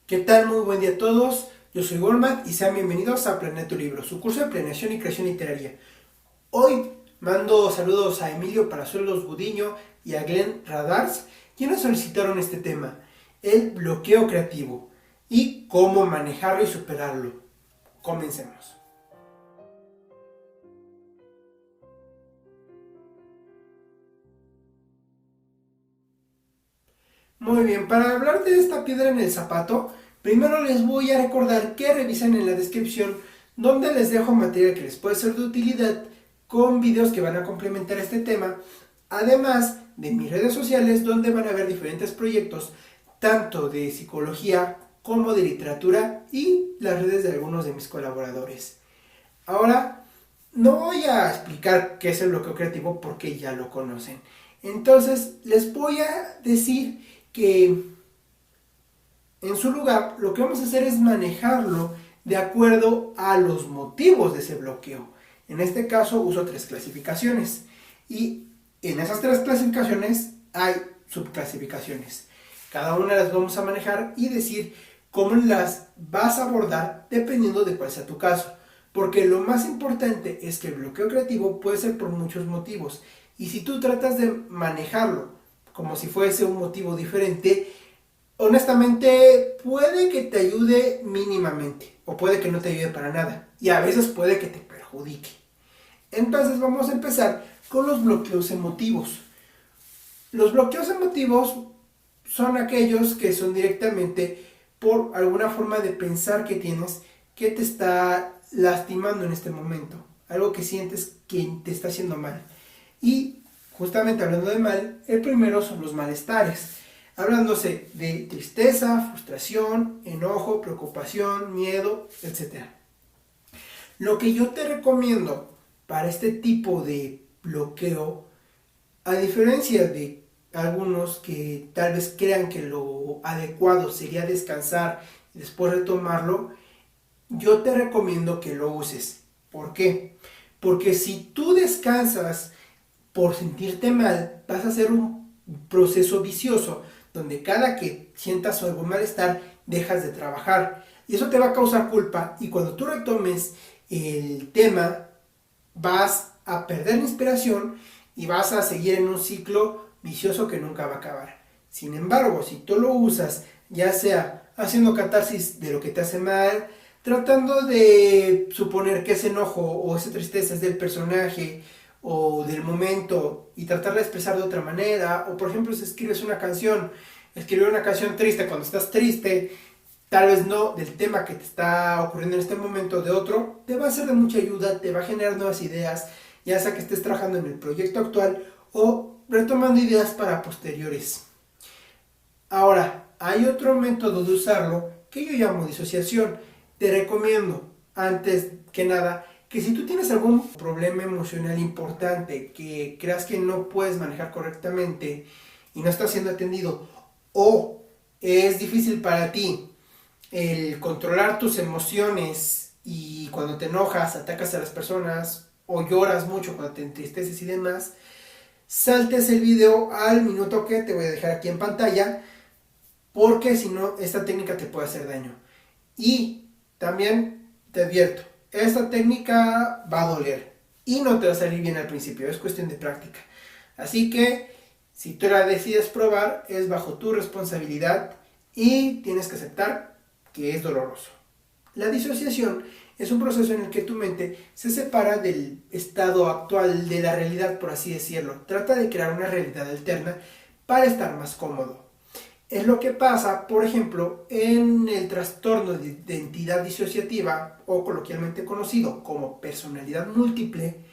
¿Qué tal? Muy buen día a todos. Yo soy Goldman y sean bienvenidos a Planea tu Libro, su curso de planeación y creación literaria. Hoy mando saludos a Emilio Palazuelos Gudiño y a Glenn Radars, quienes solicitaron este tema, el bloqueo creativo y cómo manejarlo y superarlo. Comencemos. Muy bien, para hablar de esta piedra en el zapato, primero les voy a recordar que revisen en la descripción donde les dejo material que les puede ser de utilidad con videos que van a complementar este tema, además de mis redes sociales donde van a ver diferentes proyectos, tanto de psicología como de literatura y las redes de algunos de mis colaboradores. Ahora, no voy a explicar qué es el bloqueo creativo porque ya lo conocen. Entonces, les voy a decir que en su lugar lo que vamos a hacer es manejarlo de acuerdo a los motivos de ese bloqueo. En este caso uso 3 clasificaciones y en esas 3 clasificaciones hay subclasificaciones. Cada una las vamos a manejar y decir cómo las vas a abordar dependiendo de cuál sea tu caso. Porque lo más importante es que el bloqueo creativo puede ser por muchos motivos. Y si tú tratas de manejarlo como si fuese un motivo diferente, honestamente puede que te ayude mínimamente o puede que no te ayude para nada. Y a veces puede que te perjudique. Entonces vamos a empezar con los bloqueos emotivos. Los bloqueos emotivos son aquellos que son directamente por alguna forma de pensar que tienes que te está lastimando en este momento, algo que sientes que te está haciendo mal. Y justamente hablando de mal, el primero son los malestares, hablándose de tristeza, frustración, enojo, preocupación, miedo, etc. Lo que yo te recomiendo para este tipo de bloqueo, a diferencia de algunos que tal vez crean que lo adecuado sería descansar y después retomarlo, yo te recomiendo que lo uses. ¿Por qué? Porque si tú descansas por sentirte mal, vas a hacer un proceso vicioso donde cada que sientas algún malestar, dejas de trabajar. Y eso te va a causar culpa y cuando tú retomes el tema, vas a perder la inspiración y vas a seguir en un ciclo vicioso que nunca va a acabar. Sin embargo, si tú lo usas, ya sea haciendo catarsis de lo que te hace mal, tratando de suponer que ese enojo o esa tristeza es del personaje o del momento y tratar de expresar de otra manera, o por ejemplo si escribes una canción, escribir una canción triste cuando estás triste, tal vez no del tema que te está ocurriendo en este momento, de otro, te va a ser de mucha ayuda, te va a generar nuevas ideas, ya sea que estés trabajando en el proyecto actual o retomando ideas para posteriores. Ahora, hay otro método de usarlo que yo llamo disociación. Te recomiendo, antes que nada, que si tú tienes algún problema emocional importante que creas que no puedes manejar correctamente y no estás siendo atendido, o es difícil para ti el controlar tus emociones y cuando te enojas atacas a las personas o lloras mucho cuando te entristeces y demás, saltes el video al minuto que te voy a dejar aquí en pantalla, porque si no esta técnica te puede hacer daño. Y también te advierto, esta técnica va a doler y no te va a salir bien al principio, es cuestión de práctica. Así que si tú la decides probar, es bajo tu responsabilidad y tienes que aceptar que es doloroso. La disociación es un proceso en el que tu mente se separa del estado actual de la realidad, por así decirlo. Trata de crear una realidad alterna para estar más cómodo. Es lo que pasa, por ejemplo, en el trastorno de identidad disociativa, o coloquialmente conocido como personalidad múltiple,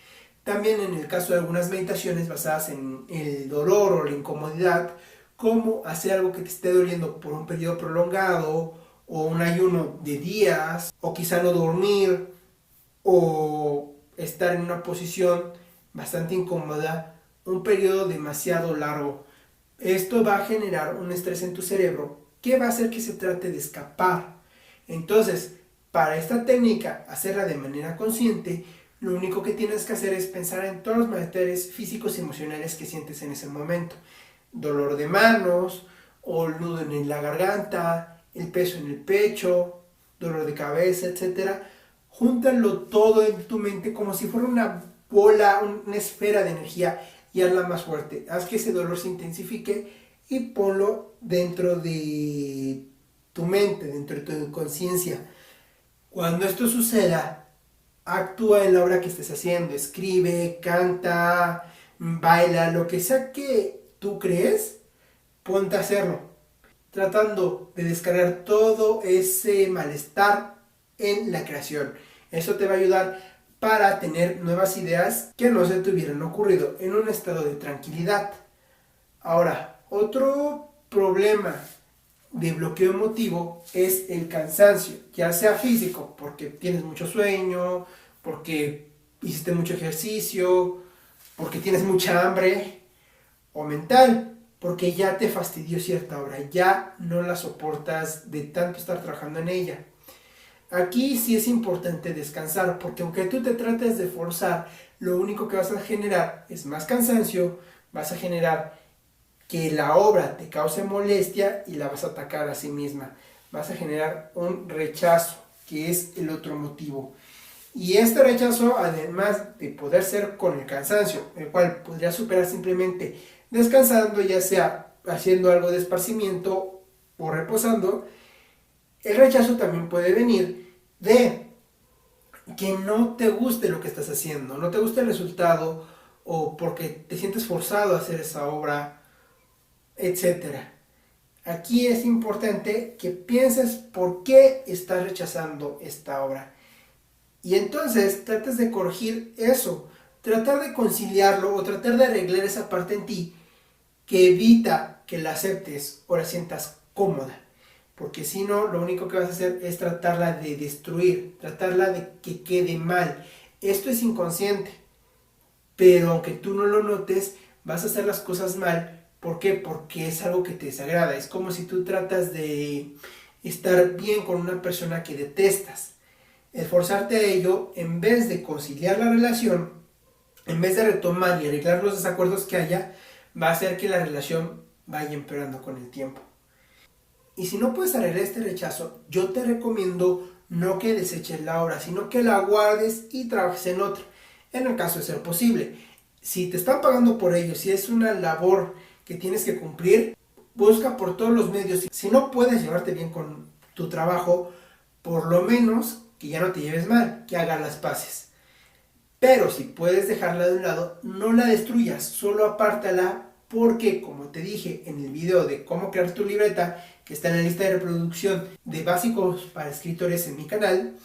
también en el caso de algunas meditaciones basadas en el dolor o la incomodidad, como hacer algo que te esté doliendo por un periodo prolongado, o un ayuno de días, o quizá no dormir, o estar en una posición bastante incómoda, un periodo demasiado largo. Esto va a generar un estrés en tu cerebro que va a hacer que se trate de escapar. Entonces, para esta técnica, hacerla de manera consciente, lo único que tienes que hacer es pensar en todos los malestares físicos y emocionales que sientes en ese momento. Dolor de manos, o nudo en la garganta, el peso en el pecho, dolor de cabeza, etcétera. Júntalo todo en tu mente como si fuera una bola, una esfera de energía y hazla más fuerte. Haz que ese dolor se intensifique y ponlo dentro de tu mente, dentro de tu conciencia. Cuando esto suceda, actúa en la obra que estés haciendo, escribe, canta, baila, lo que sea que tú crees, ponte a hacerlo, tratando de descargar todo ese malestar en la creación. Eso te va a ayudar para tener nuevas ideas que no se te hubieran ocurrido en un estado de tranquilidad. Ahora, otro problema de bloqueo emotivo es el cansancio, ya sea físico, porque tienes mucho sueño, porque hiciste mucho ejercicio, porque tienes mucha hambre, o mental, porque ya te fastidió cierta obra, ya no la soportas de tanto estar trabajando en ella. Aquí sí es importante descansar, porque aunque tú te trates de forzar, lo único que vas a generar es más cansancio, vas a generar que la obra te cause molestia y la vas a atacar a sí misma. Vas a generar un rechazo, que es el otro motivo. Y este rechazo, además de poder ser con el cansancio, el cual podría superar simplemente descansando, ya sea haciendo algo de esparcimiento o reposando, el rechazo también puede venir de que no te guste lo que estás haciendo, no te guste el resultado o porque te sientes forzado a hacer esa obra, etcétera. Aquí es importante que pienses por qué estás rechazando esta obra. Y entonces trates de corregir eso, tratar de conciliarlo o tratar de arreglar esa parte en ti que evita que la aceptes o la sientas cómoda. Porque si no, lo único que vas a hacer es tratarla de destruir, tratarla de que quede mal. Esto es inconsciente, pero aunque tú no lo notes, vas a hacer las cosas mal. ¿Por qué? Porque es algo que te desagrada. Es como si tú tratas de estar bien con una persona que detestas. Esforzarte a ello, en vez de conciliar la relación, en vez de retomar y arreglar los desacuerdos que haya, va a hacer que la relación vaya empeorando con el tiempo. Y si no puedes arreglar este rechazo, yo te recomiendo no que deseches la obra, sino que la guardes y trabajes en otra, en el caso de ser posible. Si te están pagando por ello, si es una labor que tienes que cumplir, busca por todos los medios. Si no puedes llevarte bien con tu trabajo, por lo menos que ya no te lleves mal, que hagas las paces. Pero si puedes dejarla de un lado, no la destruyas, solo apártala porque, como te dije en el video de cómo crear tu libreta, que está en la lista de reproducción de básicos para escritores en mi canal,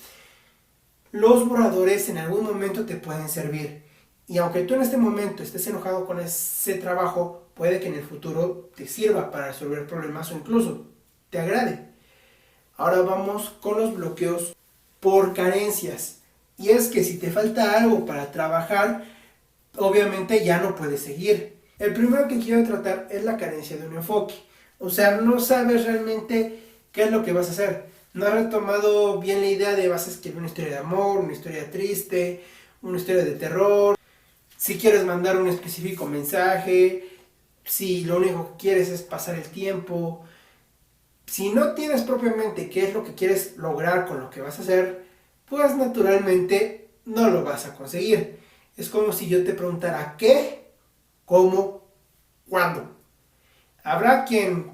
los borradores en algún momento te pueden servir. Y aunque tú en este momento estés enojado con ese trabajo, puede que en el futuro te sirva para resolver problemas o incluso te agrade. Ahora vamos con los bloqueos por carencias. Y es que si te falta algo para trabajar, obviamente ya no puedes seguir. El primero que quiero tratar es la carencia de un enfoque. O sea, no sabes realmente qué es lo que vas a hacer. No has retomado bien la idea de vas a escribir una historia de amor, una historia triste, una historia de terror. Si quieres mandar un específico mensaje, si lo único que quieres es pasar el tiempo. Si no tienes propiamente qué es lo que quieres lograr con lo que vas a hacer, pues naturalmente no lo vas a conseguir. Es como si yo te preguntara qué, cómo, cuándo. Habrá quien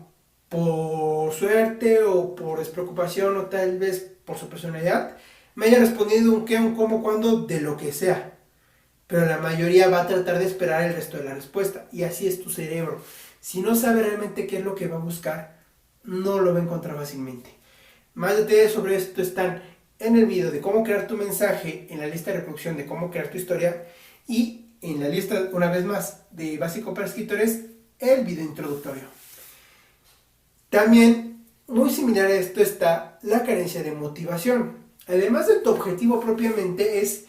por suerte o por despreocupación o tal vez por su personalidad me haya respondido un qué, un cómo, cuándo, de lo que sea. Pero la mayoría va a tratar de esperar el resto de la respuesta. Y así es tu cerebro. Si no sabe realmente qué es lo que va a buscar, no lo va a encontrar fácilmente. Más detalles sobre esto están en el video de cómo crear tu mensaje, en la lista de reproducción de cómo crear tu historia y en la lista, una vez más, de básico para escritores, el video introductorio. También, muy similar a esto, está la carencia de motivación. Además de tu objetivo propiamente es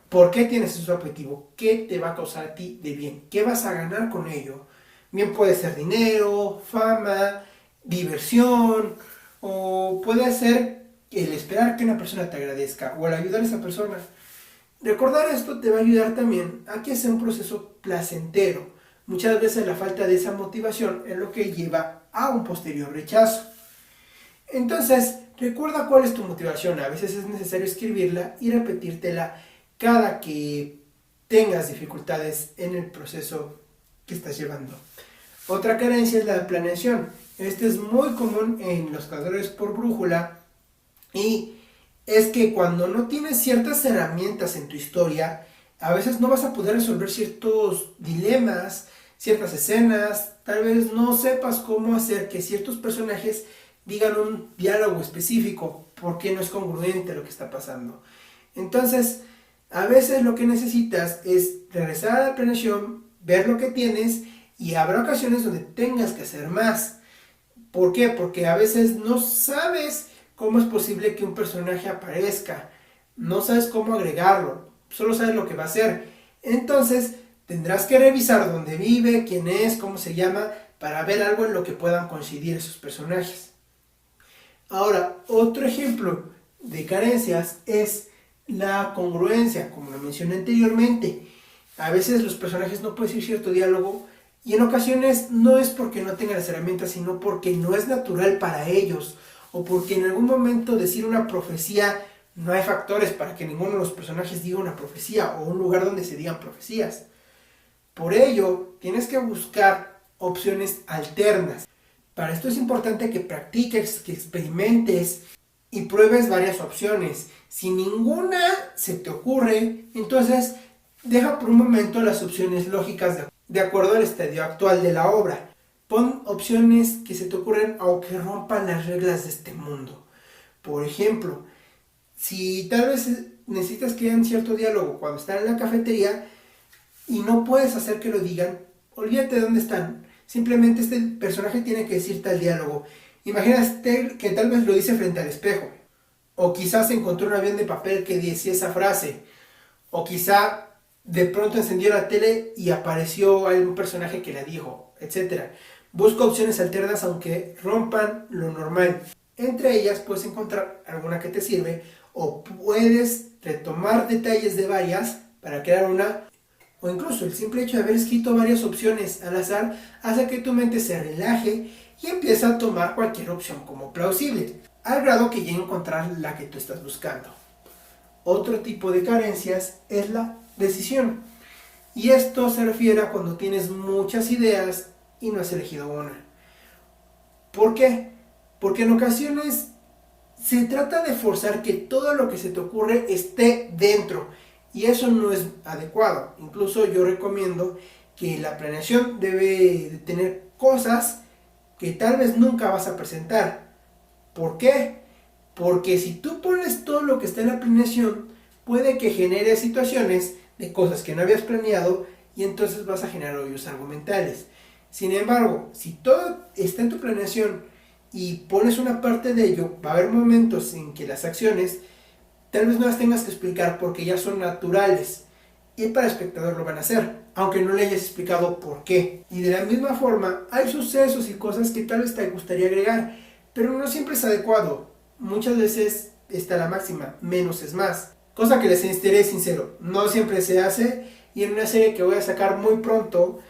por qué tienes ese objetivo, qué te va a causar a ti de bien, qué vas a ganar con ello. Bien puede ser dinero, fama, diversión, o puede ser el esperar que una persona te agradezca o el ayudar a esa persona. Recordar esto te va a ayudar también a que sea un proceso placentero. Muchas veces la falta de esa motivación es lo que lleva a un posterior rechazo. Entonces, recuerda cuál es tu motivación. A veces es necesario escribirla y repetírtela cada que tengas dificultades en el proceso que estás llevando. Otra carencia es la planeación. Este es muy común en los cazadores por brújula y es que cuando no tienes ciertas herramientas en tu historia, a veces no vas a poder resolver ciertos dilemas, ciertas escenas, tal vez no sepas cómo hacer que ciertos personajes digan un diálogo específico porque no es congruente lo que está pasando. Entonces, a veces lo que necesitas es regresar a la planeación, ver lo que tienes y habrá ocasiones donde tengas que hacer más. ¿Por qué? Porque a veces no sabes cómo es posible que un personaje aparezca, no sabes cómo agregarlo, solo sabes lo que va a hacer. Entonces tendrás que revisar dónde vive, quién es, cómo se llama, para ver algo en lo que puedan coincidir esos personajes. Ahora, otro ejemplo de carencias es la congruencia, como lo mencioné anteriormente. A veces los personajes no pueden decir cierto diálogo y en ocasiones no es porque no tengan las herramientas, sino porque no es natural para ellos o porque en algún momento decir una profecía no hay factores para que ninguno de los personajes diga una profecía o un lugar donde se digan profecías. Por ello, tienes que buscar opciones alternas. Para esto es importante que practiques, que experimentes y pruebes varias opciones. Si ninguna se te ocurre, entonces deja por un momento las opciones lógicas de acuerdo al estadio actual de la obra. Pon opciones que se te ocurren aunque rompan las reglas de este mundo. Por ejemplo, si tal vez necesitas que hagan cierto diálogo cuando están en la cafetería y no puedes hacer que lo digan, olvídate de dónde están. Simplemente este personaje tiene que decir tal diálogo. Imagínate que tal vez lo dice frente al espejo. O quizás encontró un avión de papel que decía esa frase. O quizá de pronto encendió la tele y apareció algún personaje que la dijo, etc. Busca opciones alternas aunque rompan lo normal. Entre ellas puedes encontrar alguna que te sirve o puedes retomar detalles de varias para crear una, o incluso el simple hecho de haber escrito varias opciones al azar hace que tu mente se relaje y empieza a tomar cualquier opción como plausible, al grado que llegue a encontrar la que tú estás buscando. Otro tipo de carencias es la decisión, y esto se refiere a cuando tienes muchas ideas y no has elegido una. ¿Por qué? Porque en ocasiones se trata de forzar que todo lo que se te ocurre esté dentro y eso no es adecuado. Incluso yo recomiendo que la planeación debe de tener cosas que tal vez nunca vas a presentar. ¿Por qué? Porque si tú pones todo lo que está en la planeación, puede que genere situaciones de cosas que no habías planeado y entonces vas a generar hoyos argumentales. Sin embargo, si todo está en tu planeación y pones una parte de ello, va a haber momentos en que las acciones tal vez no las tengas que explicar porque ya son naturales y para el espectador lo van a hacer, aunque no le hayas explicado por qué. Y de la misma forma, hay sucesos y cosas que tal vez te gustaría agregar, pero no siempre es adecuado. Muchas veces está la máxima, menos es más. Cosa que les seré sincero, no siempre se hace y en una serie que voy a sacar muy pronto,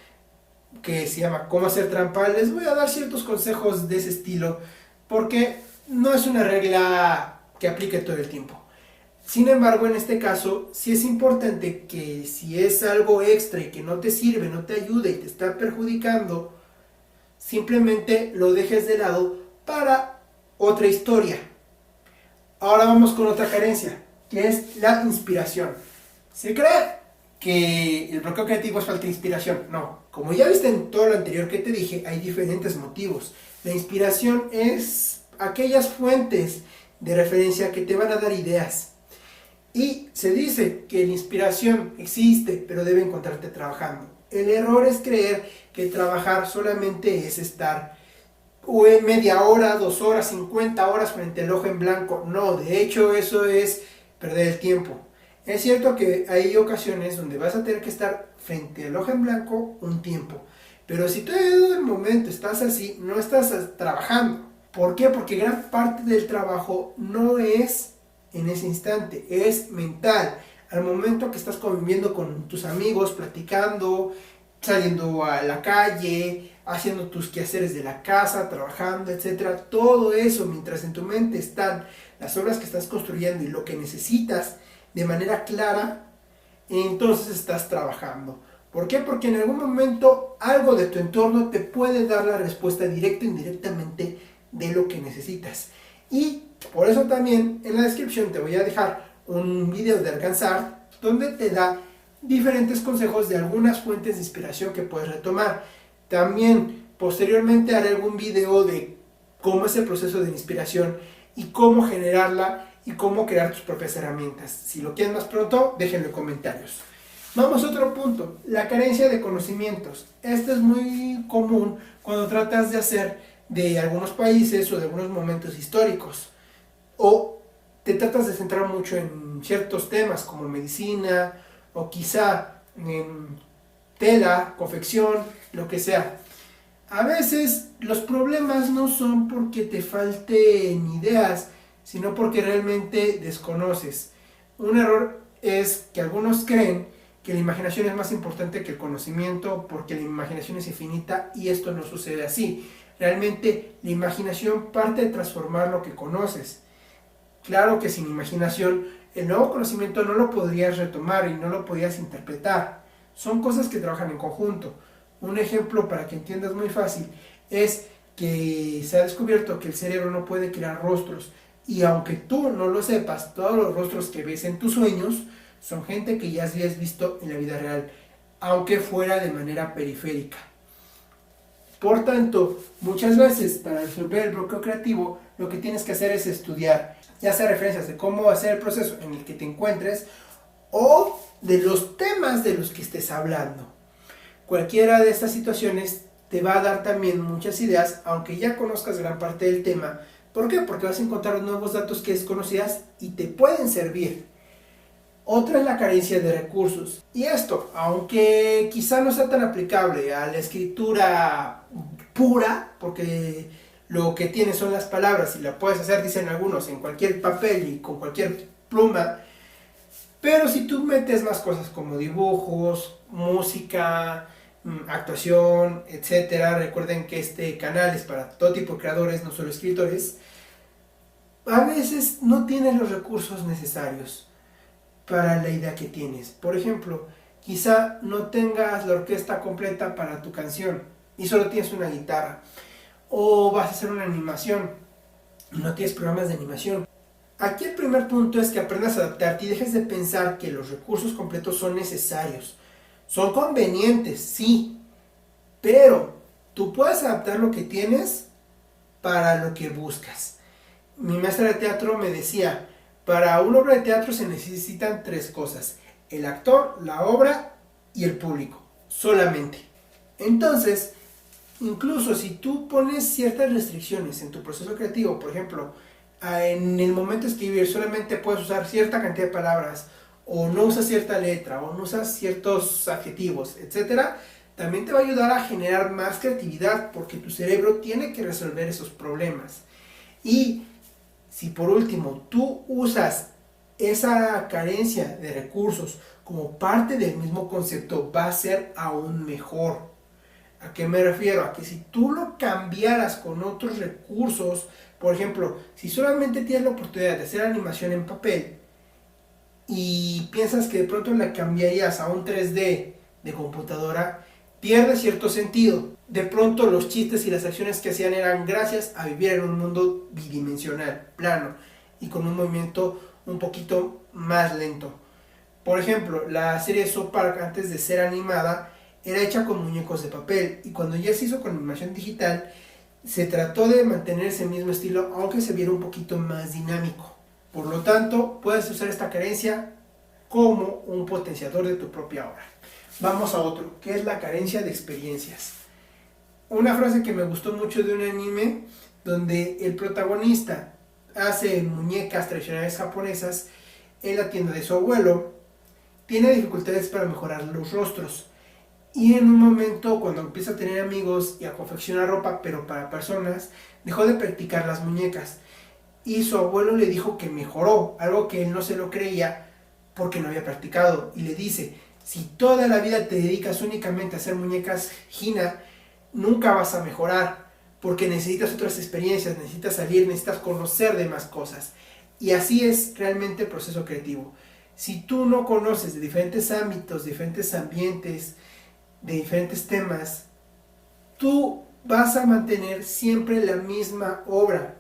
que se llama Cómo hacer trampa, les voy a dar ciertos consejos de ese estilo, porque no es una regla que aplique todo el tiempo. Sin embargo, en este caso, sí es importante que si es algo extra y que no te sirve, no te ayuda y te está perjudicando, simplemente lo dejes de lado para otra historia. Ahora vamos con otra carencia, que es la inspiración. Se cree que el bloqueo creativo es falta de inspiración. No, como ya viste en todo lo anterior que te dije, hay diferentes motivos. La inspiración es aquellas fuentes de referencia que te van a dar ideas. Y se dice que la inspiración existe, pero debe encontrarte trabajando. El error es creer que trabajar solamente es estar media hora, 2 horas, 50 horas frente al ojo en blanco. No, de hecho eso es perder el tiempo. Es cierto que hay ocasiones donde vas a tener que estar frente al ojo en blanco un tiempo. Pero si todo el momento estás así, no estás trabajando. ¿Por qué? Porque gran parte del trabajo no es en ese instante, es mental. Al momento que estás conviviendo con tus amigos, platicando, saliendo a la calle, haciendo tus quehaceres de la casa, trabajando, etcétera. Todo eso, mientras en tu mente están las obras que estás construyendo y lo que necesitas de manera clara, entonces estás trabajando. ¿Por qué? Porque en algún momento algo de tu entorno te puede dar la respuesta directa o indirectamente de lo que necesitas. Y por eso también en la descripción te voy a dejar un video de Alcanzar donde te da diferentes consejos de algunas fuentes de inspiración que puedes retomar. También posteriormente haré algún video de cómo es el proceso de inspiración y cómo generarla y cómo crear tus propias herramientas. Si lo quieren más pronto, déjenlo en comentarios. Vamos a otro punto, la carencia de conocimientos. Esto es muy común cuando tratas de hacer de algunos países o de algunos momentos históricos. O te tratas de centrar mucho en ciertos temas como medicina o quizá en tela, confección, lo que sea. A veces los problemas no son porque te falten ideas, sino porque realmente desconoces. Un error es que algunos creen que la imaginación es más importante que el conocimiento porque la imaginación es infinita y esto no sucede así. Realmente la imaginación parte de transformar lo que conoces. Claro que sin imaginación el nuevo conocimiento no lo podrías retomar y no lo podrías interpretar. Son cosas que trabajan en conjunto. Un ejemplo para que entiendas muy fácil es que se ha descubierto que el cerebro no puede crear rostros y aunque tú no lo sepas, todos los rostros que ves en tus sueños son gente que ya habías visto en la vida real, aunque fuera de manera periférica. Por tanto, muchas veces para resolver el bloqueo creativo, lo que tienes que hacer es estudiar, ya sea referencias de cómo hacer el proceso en el que te encuentres o de los temas de los que estés hablando. Cualquiera de estas situaciones te va a dar también muchas ideas, aunque ya conozcas gran parte del tema. ¿Por qué? Porque vas a encontrar nuevos datos que desconocías y te pueden servir. Otra es la carencia de recursos. Y esto, aunque quizá no sea tan aplicable a la escritura pura, porque lo que tienes son las palabras y la puedes hacer, dicen algunos, en cualquier papel y con cualquier pluma, pero si tú metes más cosas como dibujos, música, actuación, etcétera, recuerden que este canal es para todo tipo de creadores, no solo escritores, a veces no tienes los recursos necesarios para la idea que tienes. Por ejemplo, quizá no tengas la orquesta completa para tu canción y solo tienes una guitarra. O vas a hacer una animación y no tienes programas de animación. Aquí el primer punto es que aprendas a adaptarte y dejes de pensar que los recursos completos son necesarios. Son convenientes, sí, pero tú puedes adaptar lo que tienes para lo que buscas. Mi maestra de teatro me decía, para una obra de teatro se necesitan 3 cosas: el actor, la obra y el público, solamente. Entonces, incluso si tú pones ciertas restricciones en tu proceso creativo, por ejemplo, en el momento de escribir solamente puedes usar cierta cantidad de palabras, o no usas cierta letra, o no usas ciertos adjetivos, etcétera, también te va a ayudar a generar más creatividad porque tu cerebro tiene que resolver esos problemas. Y si por último tú usas esa carencia de recursos como parte del mismo concepto, va a ser aún mejor. ¿A qué me refiero? A que si tú lo cambiaras con otros recursos, por ejemplo, si solamente tienes la oportunidad de hacer animación en papel y piensas que de pronto la cambiarías a un 3D de computadora, pierde cierto sentido. De pronto los chistes y las acciones que hacían eran gracias a vivir en un mundo bidimensional, plano, y con un movimiento un poquito más lento. Por ejemplo, la serie South Park, antes de ser animada, era hecha con muñecos de papel, y cuando ya se hizo con animación digital, se trató de mantener ese mismo estilo, aunque se viera un poquito más dinámico. Por lo tanto, puedes usar esta carencia como un potenciador de tu propia obra. Vamos a otro, que es la carencia de experiencias. Una frase que me gustó mucho de un anime donde el protagonista hace muñecas tradicionales japonesas en la tienda de su abuelo, tiene dificultades para mejorar los rostros y en un momento cuando empieza a tener amigos y a confeccionar ropa pero para personas, dejó de practicar las muñecas y su abuelo le dijo que mejoró, algo que él no se lo creía porque no había practicado, y le dice: si toda la vida te dedicas únicamente a hacer muñecas Hina, nunca vas a mejorar, porque necesitas otras experiencias, necesitas salir, necesitas conocer de más cosas. Y así es realmente el proceso creativo. Si tú no conoces de diferentes ámbitos, diferentes ambientes, de diferentes temas, tú vas a mantener siempre la misma obra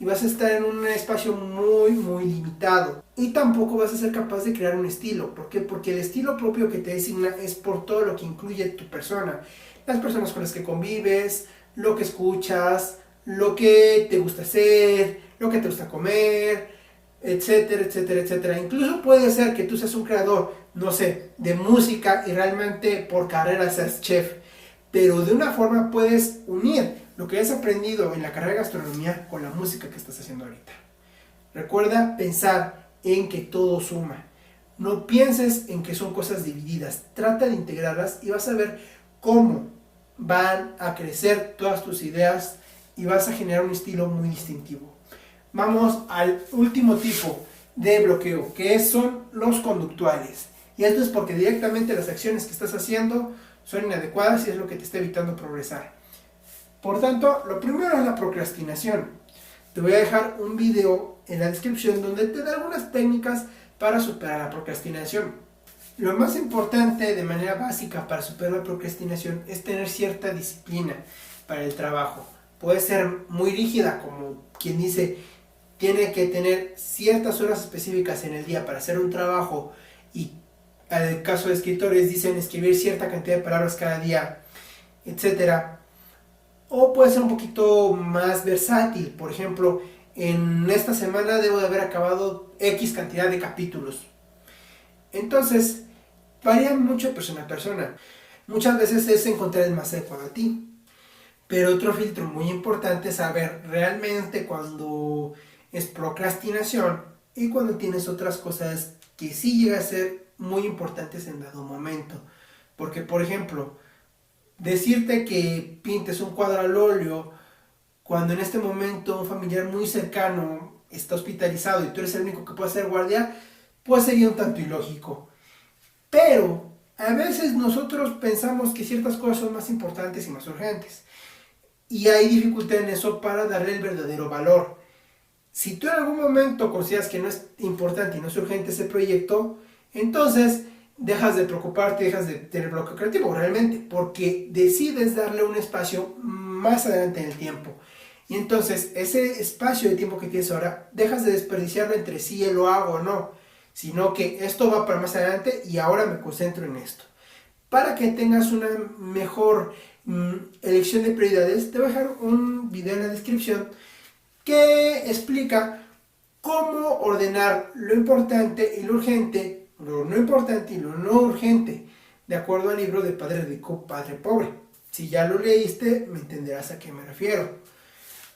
y vas a estar en un espacio muy limitado, y tampoco vas a ser capaz de crear un estilo. ¿Por qué? Porque el estilo propio que te designa es por todo lo que incluye tu persona, las personas con las que convives, lo que escuchas, lo que te gusta hacer, lo que te gusta comer, etcétera, etcétera, etcétera. Incluso puede ser que tú seas un creador, no sé, de música y realmente por carrera seas chef, pero de una forma puedes unir lo que has aprendido en la carrera de gastronomía con la música que estás haciendo ahorita. Recuerda pensar en que todo suma. No pienses en que son cosas divididas. Trata de integrarlas y vas a ver cómo van a crecer todas tus ideas y vas a generar un estilo muy distintivo. Vamos al último tipo de bloqueo, que son los conductuales. Y esto es porque directamente las acciones que estás haciendo son inadecuadas y es lo que te está evitando progresar. Por tanto, lo primero es la procrastinación. Te voy a dejar un video en la descripción donde te da algunas técnicas para superar la procrastinación. Lo más importante de manera básica para superar la procrastinación es tener cierta disciplina para el trabajo. Puede ser muy rígida, como quien dice, tiene que tener ciertas horas específicas en el día para hacer un trabajo, y en el caso de escritores dicen escribir cierta cantidad de palabras cada día, etcétera. O puede ser un poquito más versátil. Por ejemplo, en esta semana debo de haber acabado X cantidad de capítulos. Entonces, varía mucho de persona a persona. Muchas veces es encontrar el más adecuado a ti. Pero otro filtro muy importante es saber realmente cuando es procrastinación y cuando tienes otras cosas que sí llegan a ser muy importantes en dado momento. Porque, por ejemplo, decirte que pintes un cuadro al óleo cuando en este momento un familiar muy cercano está hospitalizado y tú eres el único que puede hacer guardia, pues sería un tanto ilógico. Pero a veces nosotros pensamos que ciertas cosas son más importantes y más urgentes. Y hay dificultad en eso para darle el verdadero valor. Si tú en algún momento consideras que no es importante y no es urgente ese proyecto, entonces dejas de preocuparte, dejas de tener bloqueo creativo realmente, porque decides darle un espacio más adelante en el tiempo. Y entonces ese espacio de tiempo que tienes ahora, dejas de desperdiciarlo entre sí lo hago o no, sino que esto va para más adelante y ahora me concentro en esto. Para que tengas una mejor elección de prioridades, te voy a dejar un video en la descripción que explica cómo ordenar lo importante y lo urgente, lo no importante y lo no urgente, de acuerdo al libro de Padre Rico, Padre Pobre. Si ya lo leíste, me entenderás a qué me refiero.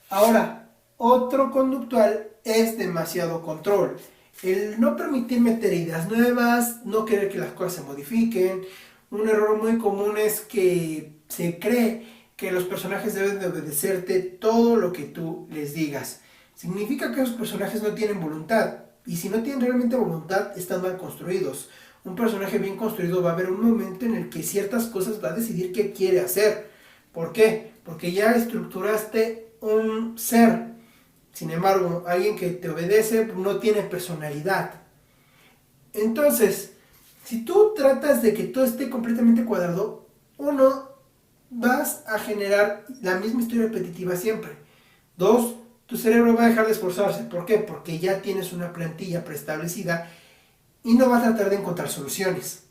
Ahora, otro conductual es demasiado control. El no permitir meter ideas nuevas, no querer que las cosas se modifiquen. Un error muy común es que se cree que los personajes deben de obedecerte todo lo que tú les digas. Significa que los personajes no tienen voluntad. Y si no tienen realmente voluntad, están mal construidos. Un personaje bien construido va a haber un momento en el que ciertas cosas va a decidir qué quiere hacer. ¿Por qué? Porque ya estructuraste un ser. Sin embargo, alguien que te obedece no tiene personalidad. Entonces, si tú tratas de que todo esté completamente cuadrado, uno, vas a generar la misma historia repetitiva siempre. Dos, tu cerebro va a dejar de esforzarse. ¿Por qué? Porque ya tienes una plantilla preestablecida y no vas a tratar de encontrar soluciones.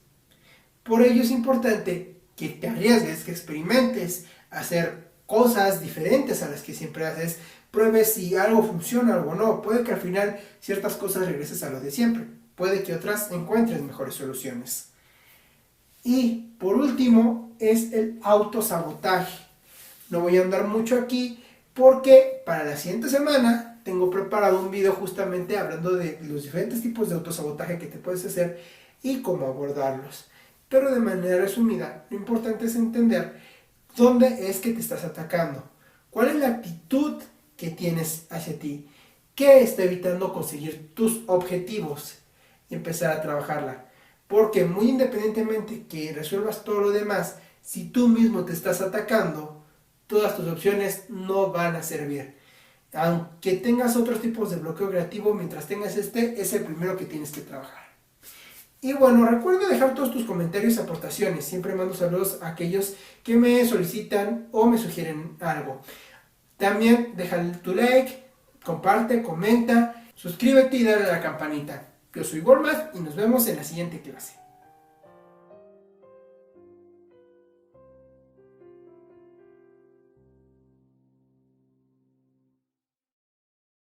Por ello es importante que te arriesgues, que experimentes, hacer cosas diferentes a las que siempre haces, pruebes si algo funciona o algo no. Puede que al final ciertas cosas regreses a lo de siempre, puede que otras encuentres mejores soluciones. Y por último es el autosabotaje. No voy a andar mucho aquí porque para la siguiente semana tengo preparado un video justamente hablando de los diferentes tipos de autosabotaje que te puedes hacer y cómo abordarlos. Pero de manera resumida, lo importante es entender dónde es que te estás atacando, cuál es la actitud que tienes hacia ti, qué está evitando conseguir tus objetivos y empezar a trabajarla. Porque muy independientemente que resuelvas todo lo demás, Si tú mismo te estás atacando, todas tus opciones no van a servir. Aunque tengas otros tipos de bloqueo creativo, mientras tengas este, es el primero que tienes que trabajar. Y bueno, recuerda dejar todos tus comentarios y aportaciones. Siempre mando saludos a aquellos que me solicitan o me sugieren algo. También deja tu like, comparte, comenta, suscríbete y dale a la campanita. Yo soy Walmart y nos vemos en la siguiente clase.